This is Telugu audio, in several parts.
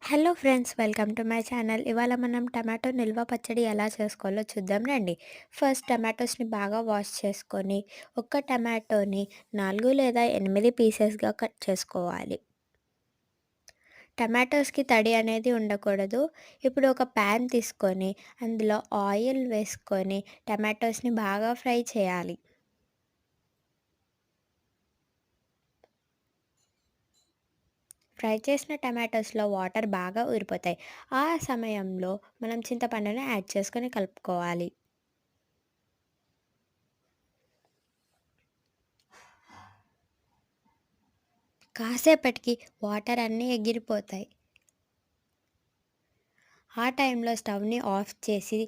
Hello friends, welcome to my channel. ఇవాళ మనం టమాటో నిల్వ పచ్చడి ఎలా చేసుకోవాలో చూద్దాం రండి. ఫస్ట్ టమాటోస్ని బాగా వాష్ చేసుకొని ఒక్క టమాటోని 4 లేదా 8 పీసెస్గా కట్ చేసుకోవాలి. టమాటోస్కి తడి అనేది ఉండకూడదు. ఇప్పుడు ఒక ప్యాన్ తీసుకొని అందులో ఆయిల్ వేసుకొని టమాటోస్ని బాగా ఫ్రై చేయాలి. ఫ్రై చేసిన టమాటోస్లో వాటర్ బాగా ఊరిపోతాయి. ఆ సమయంలో మనం చింతపండుని యాడ్ చేసుకొని కలుపుకోవాలి. కాసేపటికి వాటర్ అన్నీ ఎగిరిపోతాయి. ఆ టైంలో స్టవ్‌ని ఆఫ్ చేసి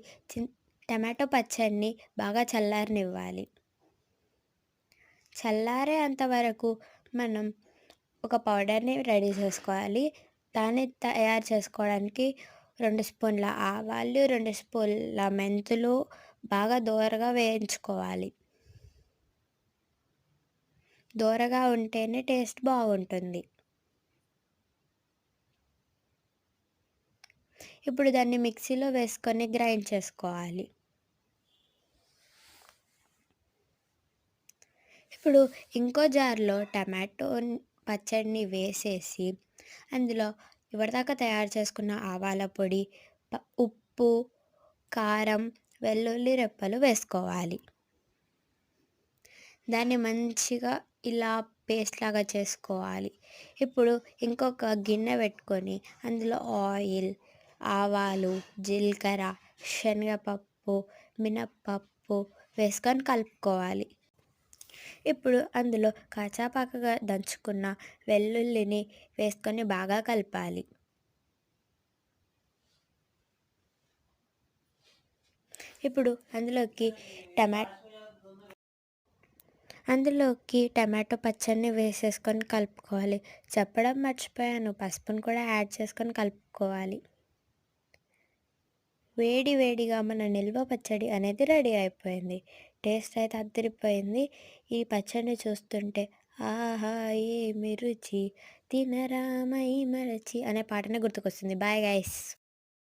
టమాటో పచ్చడిని బాగా చల్లారనివ్వాలి. చల్లారేంత వరకు మనం ఒక పౌడర్‌ని రెడీ చేసుకోవాలి. దాన్ని తయారు చేసుకోవడానికి 2 స్పూన్ల ఆవాలు, 2 స్పూన్ల మెంతులు బాగా దోరగా వేయించుకోవాలి. దోరగా ఉంటేనే టేస్ట్ బాగుంటుంది. ఇప్పుడు దాన్ని మిక్సీలో వేసుకొని గ్రైండ్ చేసుకోవాలి. ఇప్పుడు ఇంకో జార్‌లో టమాటో పచ్చడిని వేసేసి అందులో ఇప్పటిదాకా తయారు చేసుకున్న ఆవాల పొడి, ఉప్పు, కారం, వెల్లుల్లి రెబ్బలు వేసుకోవాలి. దాన్ని మంచిగా ఇలా పేస్ట్ లాగా చేసుకోవాలి. ఇప్పుడు ఇంకొక గిన్నె పెట్టుకొని అందులో ఆయిల్, ఆవాలు, జీలకర్ర, శనగపప్పు, మినప్పప్పు వేసుకొని కలుపుకోవాలి. ఇప్పుడు అందులో కచ్చాపక్కగా దంచుకున్న వెల్లుల్లిని వేసుకొని బాగా కలపాలి. ఇప్పుడు టమా అందులోకి టమాటో పచ్చడిని వేసేసుకొని కలుపుకోవాలి. చెప్పడం మర్చిపోయాను, పసుపును కూడా యాడ్ చేసుకొని కలుపుకోవాలి. వేడి వేడిగా మన నిల్వ పచ్చడి అనేది రెడీ అయిపోయింది. టేస్ట్ అయితే అదిరిపోయింది. ఈ పచ్చడిని చూస్తుంటే ఆహా! ఏమి రుచి తినరా మై మరచి అనే పాటనే గుర్తుకొస్తుంది. Bye guys.